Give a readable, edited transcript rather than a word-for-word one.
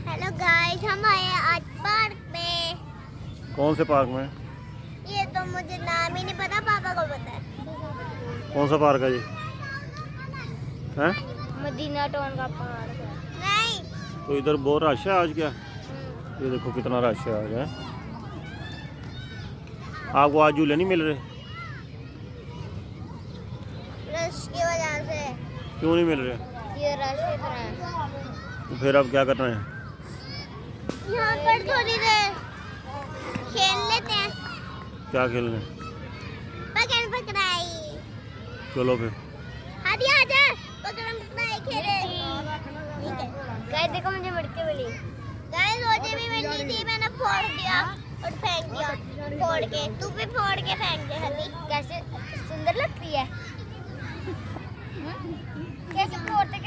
Hello guys, हम आए हैं आज पार्क में। कौन से पार्क में? ये तो मुझे नाम ही नहीं पता, पापा को पता है। कौन सा पार्क है ये? हैं? मदीना टाउन का पार्क है। नहीं, तो इधर बहुत रश है आज क्या? ये देखो कितना रश है आज है। आपको आज झूले नहीं मिल रहे? रश की वजह से। क्यों नहीं मिल रहे? ये रश इतना है। तो फिर अब क्या करना है? यहाँ पर थोड़ी देर खेल लेते हैं। क्या खेलने? पकड़ पकड़ाई। चलो फिर। हदी आजा, पकड़म पकड़ाई खेले। ठीक है गाइस, देखो मुझे मिर्ची मिली। गाइस मुझे भी मिली थी, मैंने फोड़ दिया और फेंक दिया। फोड़ के तू भी फोड़ के फेंक दे। हदी कैसे सुंदर लगती है। कैसे फोड़ते